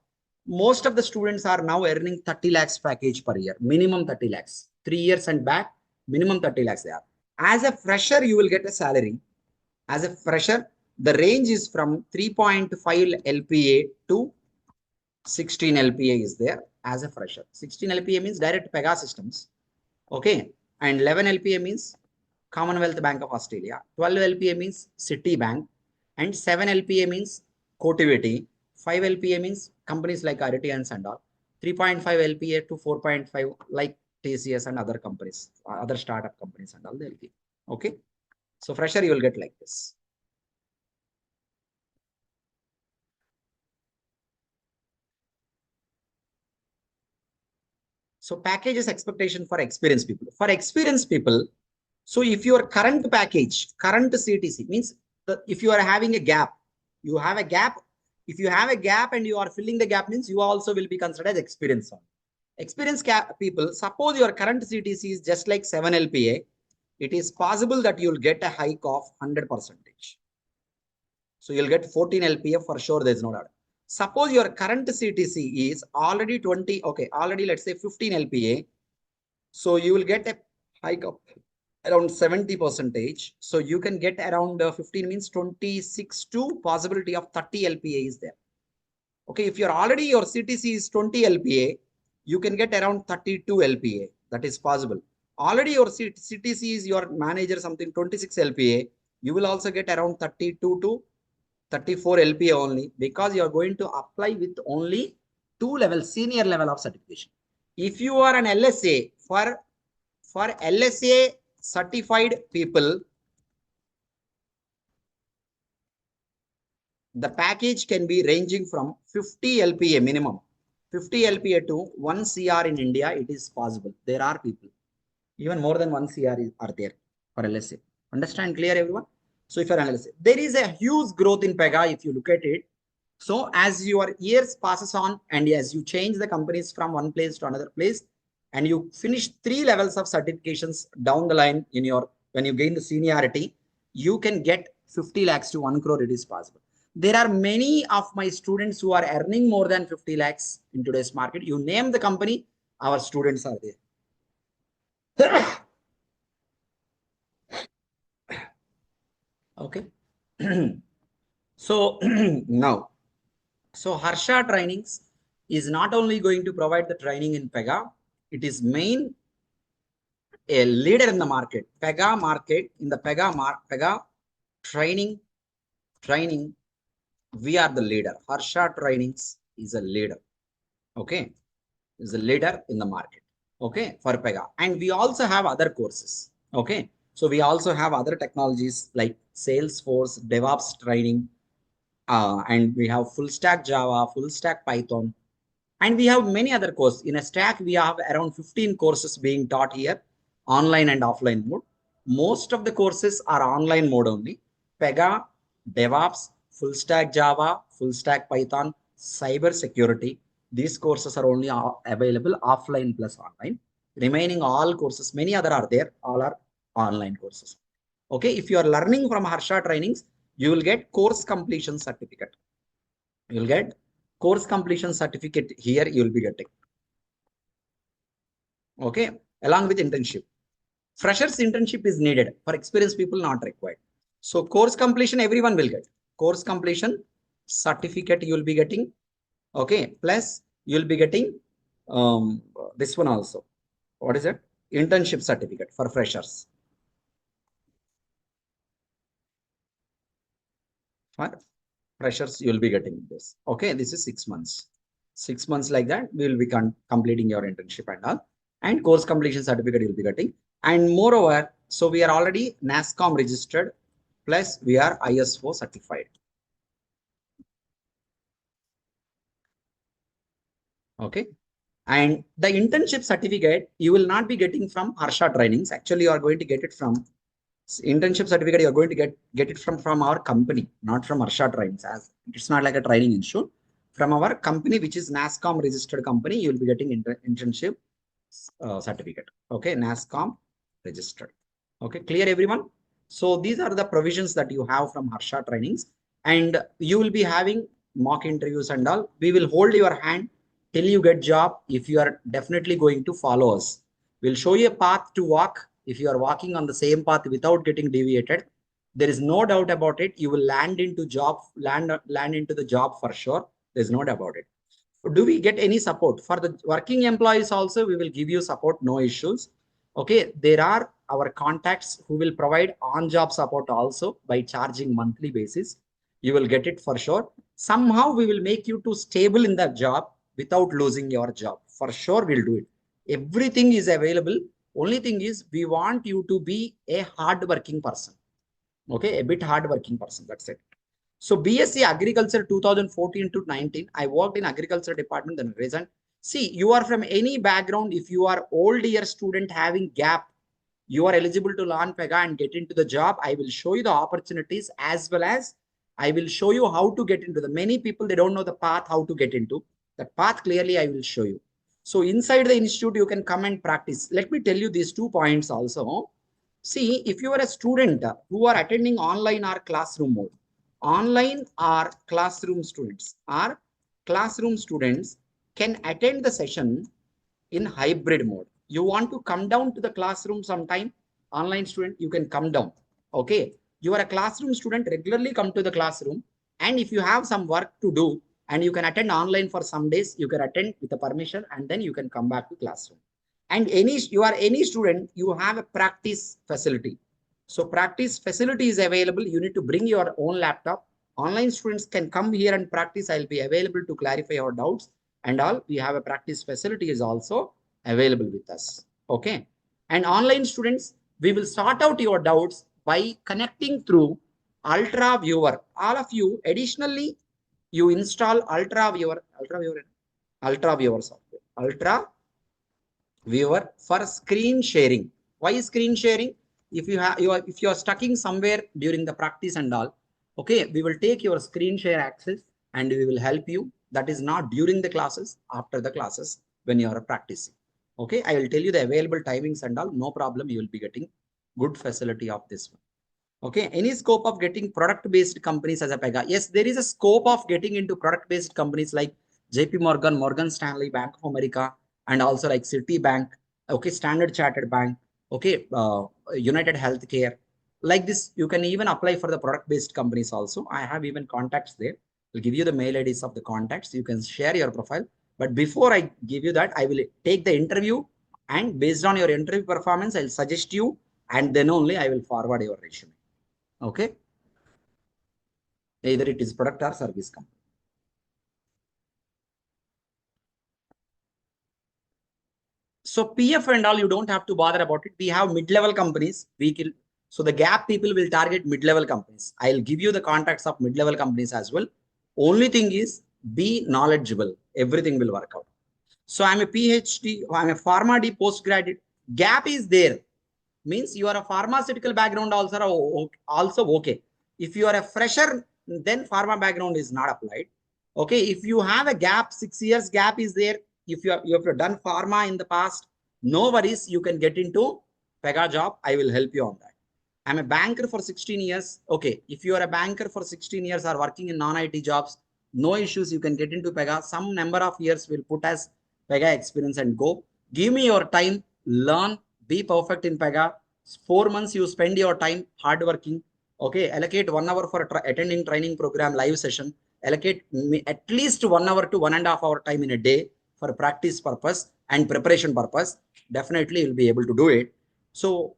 Most of the students are now earning 30 lakhs package per year, minimum 30 lakhs. 3 years and back, minimum 30 lakhs they are. As a fresher, you will get a salary. As a fresher, the range is from 3.5 LPA to 16 LPA is there as a fresher. 16 LPA means direct Pega systems. Okay. And 11 LPA means Commonwealth Bank of Australia. 12 LPA means Citibank. And 7 LPA means Cotivity. 5 LPA means companies like Aritians and all. 3.5 LPA to 4.5 like TCS and other companies, other startup companies and all the LPA. Okay. So fresher, you will get like this. So packages expectation for experienced people. For experienced people, so if your current package, current CTC means if you are having a gap, you have a gap. If you have a gap and you are filling the gap means you also will be considered as experienced. Experienced people, suppose your current CTC is just like 7 LPA, it is possible that you'll get a hike of 100%. So you'll get 14 LPA for sure. There's no doubt. Suppose your current CTC is already 20, okay, already let's say 15 LPA. So you will get a hike of around 70%. So you can get around 15 means 26 to possibility of 30 LPA is there. Okay, if you're already your CTC is 20 LPA, you can get around 32 LPA. That is possible. Already your CTC is your manager something 26 LPA. You will also get around 32 to 34 LPA only because you are going to apply with only 2 levels, senior level of certification. If you are an LSA, for LSA certified people, the package can be ranging from 50 LPA minimum, 50 LPA to 1 CR in India. It is possible. There are people, even more than 1 CR are there for LSA. Understand clear, everyone? So if you're an LSA, there is a huge growth in Pega if you look at it. So as your years passes on and as you change the companies from one place to another place and you finish 3 levels of certifications down the line in your, when you gain the seniority, you can get 50 lakhs to 1 crore. It is possible. There are many of my students who are earning more than 50 lakhs in today's market. You name the company, our students are there. Okay. So now, so Harsha Trainings is not only going to provide the training in Pega, it is a leader in the market. Pega market, in the Pega training, we are the leader. Harsha Trainings is a leader. Okay. Is a leader in the market. Okay. For Pega. And we also have other courses. Okay. So we also have other technologies like Salesforce, DevOps training, and we have full stack Java, full stack Python, and we have many other courses. In a stack, we have around 15 courses being taught here, online and offline mode. Most of the courses are online mode only. Pega, DevOps, full stack Java, full stack Python, cyber security. These courses are only available offline plus online. Remaining all courses, many other are there, all are online courses. Okay, if you are learning from Harsha Trainings, you will get course completion certificate. You will get course completion certificate here. You will be getting. Okay, along with internship. Freshers internship is needed. For experienced people, not required. So course completion, everyone will get. Course completion certificate you will be getting. Okay, plus you will be getting this one also. What is it? Internship certificate for freshers. For freshers, you will be getting this. Okay, this is 6 months. 6 months like that, we will be completing your internship and all. And course completion certificate you will be getting. And moreover, so we are already NASSCOM registered, plus we are ISO certified. Okay. And the internship certificate, you will not be getting from Harsha Trainings. Actually, you are going to get it from internship certificate. You are going to get it from our company, not from Harsha Trainings. As it's not like a training institute. from our company, which is NASSCOM registered company, you will be getting internship certificate. Okay, NASSCOM registered. Okay, clear everyone? So these are the provisions that you have from Harsha trainings, and you will be having mock interviews and all. We will hold your hand till you get job if you are definitely going to follow us. We'll show you a path to walk. If you are walking on the same path without getting deviated, there is no doubt about it. You will land into the job for sure. There's no doubt about it. Do we get any support for the working employees also? We will give you support, no issues. Okay, there are our contacts who will provide on-job support also by charging monthly basis. You will get it for sure. Somehow we will make you to stable in that job without losing your job. For sure, we'll do it. Everything is available. Only thing is we want you to be a hard-working person. Okay, a bit hard-working person. That's it. So BSc Agriculture 2014 to 19, I worked in Agriculture department and reason. See, you are from any background. If you are old year student having gap, you are eligible to learn Pega and get into the job. I will show you the opportunities as well as I will show you how to get into the many people. They don't know the path, how to get into that path. Clearly, I will show you. So inside the institute, you can come and practice. Let me tell you these 2 points also. See, if you are a student who are attending online or classroom mode, online or classroom students can attend the session in hybrid mode. You want to come down to the classroom sometime, online student, you can come down. Okay, you are a classroom student, regularly come to the classroom, and if you have some work to do and you can attend online for some days, you can attend with the permission and then you can come back to classroom. And you are any student, you have a practice facility. So practice facility is available. You need to bring your own laptop. Online students can come here and practice. I'll be available to clarify your doubts and all. We have a practice facility is also available with us. Okay. And online students, we will sort out your doubts by connecting through Ultra Viewer. All of you, additionally, you install Ultra Viewer software. Ultra Viewer for screen sharing. Why screen sharing? If you are stuck in somewhere during the practice and all, okay, we will take your screen share access and we will help you. That is not during the classes, after the classes when you are practicing. Okay, I will tell you the available timings and all. No problem, you will be getting good facility of this one. Okay, any scope of getting product-based companies as a Pega? Yes, there is a scope of getting into product-based companies like JP Morgan, Morgan Stanley, Bank of America, and also like Citibank, okay, Standard Chartered Bank, okay, United Healthcare. Like this, you can even apply for the product-based companies also. I have even contacts there. I'll give you the mail IDs of the contacts. You can share your profile. But before I give you that, I will take the interview, and based on your interview performance, I'll suggest you, and then only I will forward your resume. Okay, either it is product or service company. So PF and all, you don't have to bother about it. We have mid-level companies. So the gap people will target mid-level companies. I'll give you the contacts of mid-level companies as well. Only thing is be knowledgeable. Everything will work out. So I'm a PhD, I'm a Pharma D postgraduate. Gap is there. Means you are a pharmaceutical background also okay. If you are a fresher, then pharma background is not applied. Okay, if you have a gap, 6 years gap is there. If you have done pharma in the past, no worries, you can get into Pega job. I will help you on that. I'm a banker for 16 years. Okay, if you are a banker for 16 years or working in non-IT jobs, no issues, you can get into Pega. Some number of years will put as Pega experience and go. Give me your time, learn, be perfect in Pega. 4 months you spend your time hardworking. Okay, allocate 1 hour for attending training program live session. Allocate at least 1 hour to 1.5 hour time in a day for practice purpose and preparation purpose. Definitely you'll be able to do it. So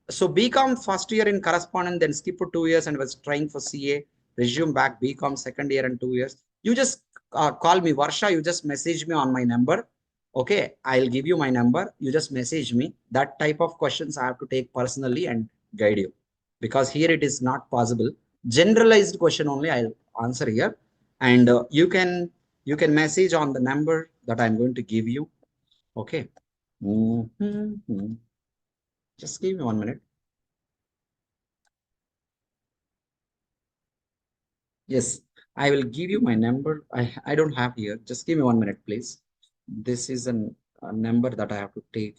BCom first year in correspondence, then skip for 2 years and was trying for CA, resume back BCom second year and 2 years. You just call me Varsha, you just message me on my number. Okay, I'll give you my number. You just message me. That type of questions I have to take personally and guide you, because here it is not possible. Generalized question only I'll answer here, and you can message on the number that I'm going to give you. Okay. Just give me 1 minute. Yes, I will give you my number. I don't have here. Just give me 1 minute, please. This is a number that I have to take.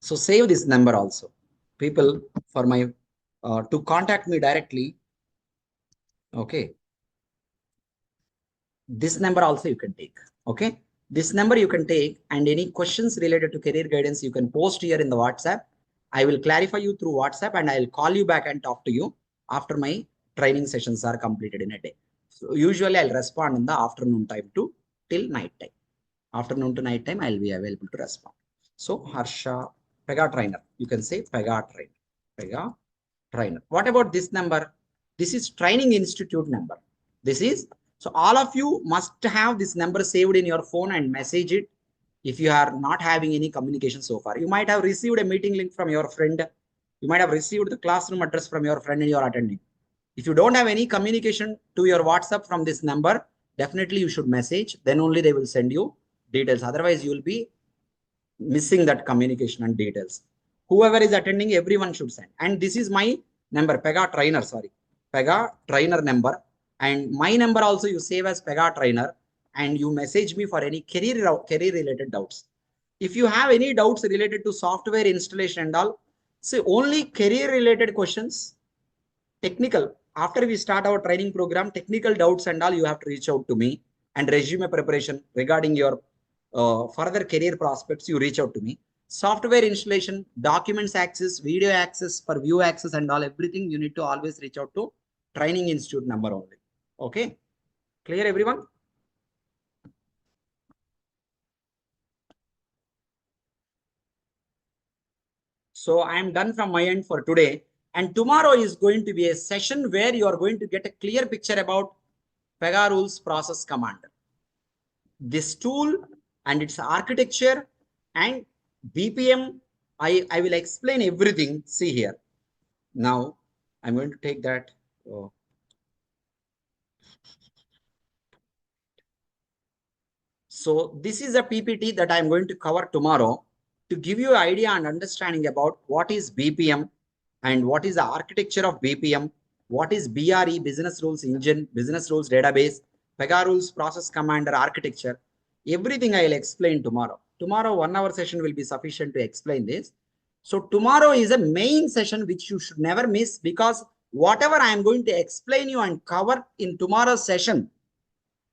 So save this number also. People for my to contact me directly. Okay. This number also you can take. Okay. This number you can take, and any questions related to career guidance you can post here in the WhatsApp. I will clarify you through WhatsApp, and I'll call you back and talk to you after my training sessions are completed in a day. So usually I'll respond in the afternoon time to till night time. Afternoon to night time, I'll be available to respond. So Harsha, Pega trainer, you can say Pega trainer, Pega trainer. What about this number? This is training institute number. This is, so all of you must have this number saved in your phone and message it if you are not having any communication so far. You might have received a meeting link from your friend. You might have received the classroom address from your friend and you are attending. If you don't have any communication to your WhatsApp from this number, definitely you should message. Then only they will send you details. Otherwise, you will be missing that communication and details. Whoever is attending, everyone should send. And this is my number, Pega trainer, sorry. Pega trainer number. And my number also you save as Pega trainer. And you message me for any career related doubts. If you have any doubts related to software installation and all, see only career related questions, technical. After we start our training program, technical doubts and all, you have to reach out to me, and resume preparation regarding your further career prospects, you reach out to me. Software installation, documents access, video access, for view access and all, everything you need to always reach out to Training Institute number only. Okay, clear everyone? So I am done from my end for today. And tomorrow is going to be a session where you are going to get a clear picture about Pega rules process commander. This tool and its architecture and BPM, I will explain everything. See here. Now I'm going to take that. So this is a PPT that I'm going to cover tomorrow to give you an idea and understanding about what is BPM and what is the architecture of BPM, what is BRE, Business Rules Engine, Business Rules Database, Pega Rules Process Commander architecture. Everything I'll explain tomorrow. Tomorrow 1 hour session will be sufficient to explain this. So tomorrow is a main session which you should never miss, because whatever I am going to explain you and cover in tomorrow's session,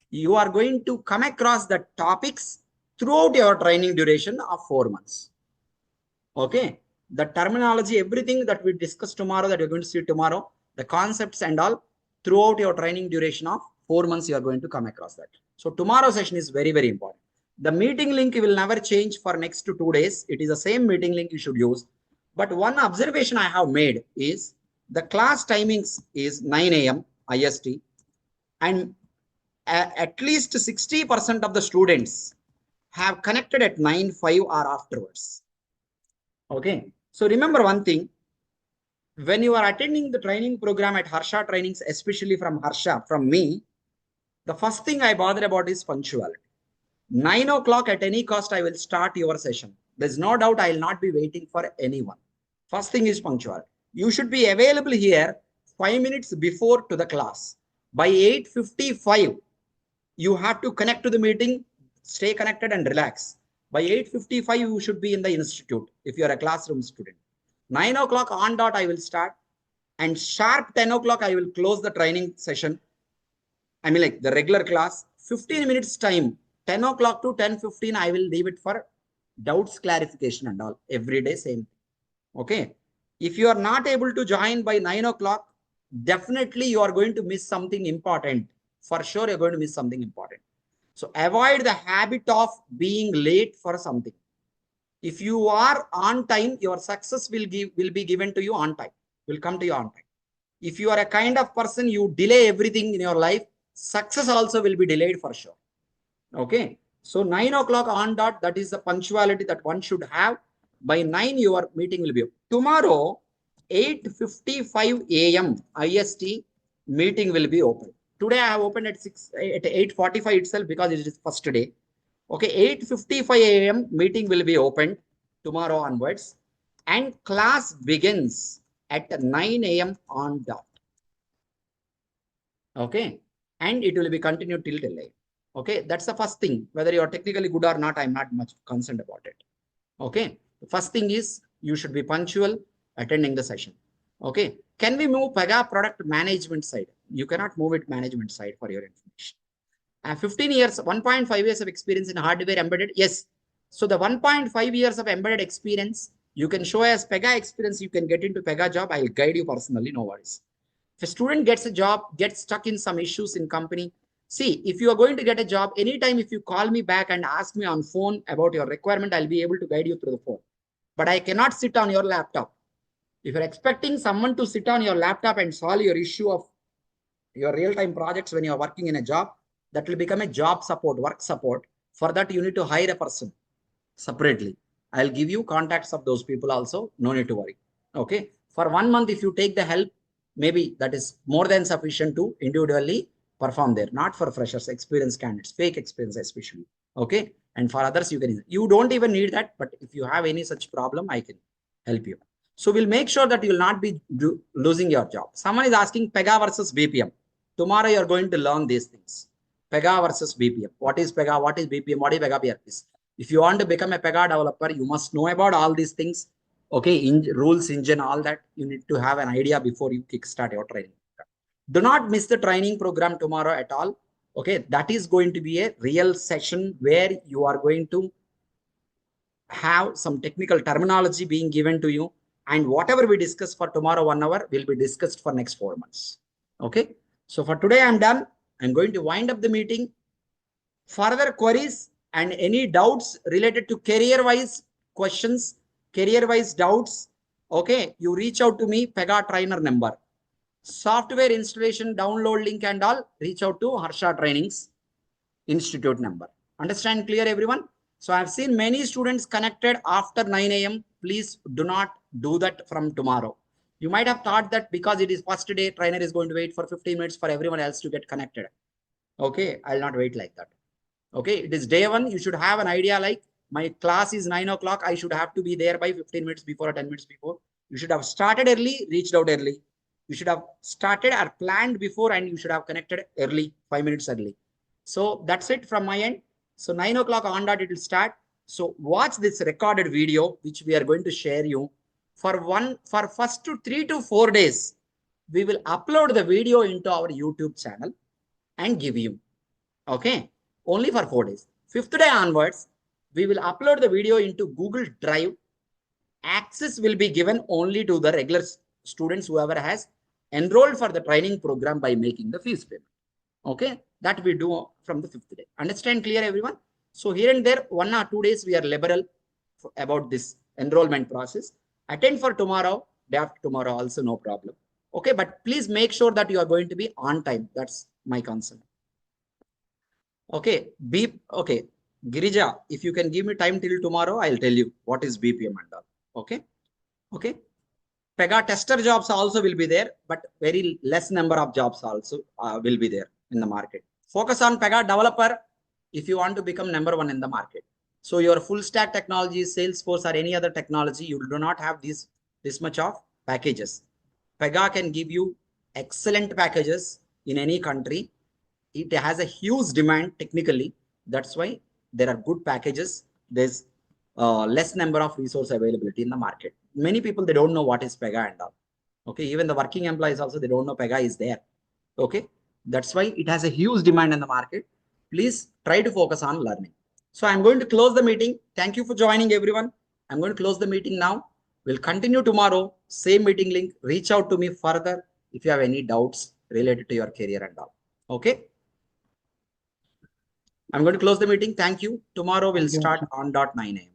you are going to come across the topics throughout your training duration of 4 months. Okay. The terminology, everything that we discuss tomorrow, that you're going to see tomorrow, the concepts and all, throughout your training duration of 4 months, you are going to come across that. So tomorrow's session is very, very important. The meeting link will never change for next 2 days. It is the same meeting link you should use. But one observation I have made is the class timings is 9 a.m. IST, and at least 60% of the students have connected at 9:05 or afterwards. Okay. So remember one thing, when you are attending the training program at Harsha Trainings, especially from Harsha, from me, the first thing I bother about is punctuality. 9 o'clock at any cost, I will start your session. There's no doubt I will not be waiting for anyone. First thing is punctuality. You should be available here 5 minutes before to the class. By 8:55, you have to connect to the meeting, stay connected and relax. By 8:55, you should be in the institute if you are a classroom student. 9 o'clock on dot, I will start, and sharp 10 o'clock, I will close the training session. I mean, like the regular class, 15 minutes time, 10 o'clock to 10:15, I will leave it for doubts clarification and all. Every day, same. Okay. If you are not able to join by 9 o'clock, definitely you are going to miss something important. For sure, you're going to miss something important. So avoid the habit of being late for something. If you are on time, your success will be given to you on time, will come to you on time. If you are a kind of person, you delay everything in your life, success also will be delayed for sure. Okay. So 9 o'clock on dot, that is the punctuality that one should have. By 9, your meeting will be. Tomorrow, 8:55 a.m. IST, meeting will be open. Today I have opened at 8:45 itself because it is first day. Okay, 8:55 a.m. meeting will be opened tomorrow onwards, and class begins at 9 a.m. on dot. Okay, and it will be continued till 10 a.m. Okay, that's the first thing. Whether you are technically good or not, I'm not much concerned about it. Okay, the first thing is you should be punctual attending the session. Okay, can we move Pega product management side? You cannot move it management side for your information. 15 years, 1.5 years of experience in hardware embedded. Yes. So the 1.5 years of embedded experience, you can show as Pega experience, you can get into Pega job. I'll guide you personally, no worries. If a student gets a job, gets stuck in some issues in company, see, if you are going to get a job, anytime if you call me back and ask me on phone about your requirement, I'll be able to guide you through the phone. But I cannot sit on your laptop. If you're expecting someone to sit on your laptop and solve your issue of your real-time projects when you're working in a job, that will become a job support, work support. For that, you need to hire a person separately. I'll give you contacts of those people also. No need to worry. Okay. For 1 month, if you take the help, maybe that is more than sufficient to individually perform there. Not for freshers, experienced candidates, fake experience especially. Okay. And for others, you don't even need that. But if you have any such problem, I can help you. So we'll make sure that you will not be losing your job. Someone is asking Pega versus BPM. Tomorrow you're going to learn these things. Pega versus BPM. What is Pega? What is BPM? What is Pega PRPC? If you want to become a Pega developer, you must know about all these things. Okay, rules, engine, all that. You need to have an idea before you kickstart your training. Do not miss the training program tomorrow at all. Okay, that is going to be a real session where you are going to have some technical terminology being given to you. And whatever we discuss for tomorrow 1 hour will be discussed for next 4 months. Okay. So for today, I'm done. I'm going to wind up the meeting. Further queries and any doubts related to career-wise questions, career-wise doubts, okay, you reach out to me, Pega trainer number. Software installation, download link and all, reach out to Harsha Trainings Institute number. Understand clear, everyone? So I've seen many students connected after 9 a.m. Please do not do that from tomorrow. You might have thought that because it is first day, trainer is going to wait for 15 minutes for everyone else to get connected. Okay, I'll not wait like that. Okay, it is day one. You should have an idea like my class is 9 o'clock. I should have to be there by 15 minutes before or 10 minutes before. You should have started early, reached out early. You should have started or planned before and you should have connected early, 5 minutes early. So that's it from my end. So 9 o'clock on dot, it will start. So watch this recorded video, which we are going to share you for first 3 to 4 days. We will upload the video into our YouTube channel and give you. Okay. Only for 4 days. 5th day onwards, we will upload the video into Google Drive. Access will be given only to the regular students, whoever has enrolled for the training program by making the fees payment. Okay, that we do from the 5th day. Understand clear, everyone? So here and there, 1 or 2 days, we are liberal about this enrollment process. Attend for tomorrow, day after tomorrow also, no problem. Okay, but please make sure that you are going to be on time. That's my concern. Okay, okay, Girija, if you can give me time till tomorrow, I'll tell you what is BPM and all. Okay, okay. Pega tester jobs also will be there, but very less number of jobs also will be there in the market. Focus on Pega developer if you want to become #1 in the market. So your full stack technology, Salesforce or any other technology, you do not have this much of packages. Pega can give you excellent packages in any country. It has a huge demand technically. That's why there are good packages. There's less number of resource availability in the market. Many people, they don't know what is Pega and all. Okay, even the working employees also, they don't know Pega is there. Okay, that's why it has a huge demand in the market. Please try to focus on learning. So I'm going to close the meeting. Thank you for joining, everyone. I'm going to close the meeting now. We'll continue tomorrow. Same meeting link. Reach out to me further if you have any doubts related to your career and all. Okay. I'm going to close the meeting. Thank you. Tomorrow we'll start on .9 a.m.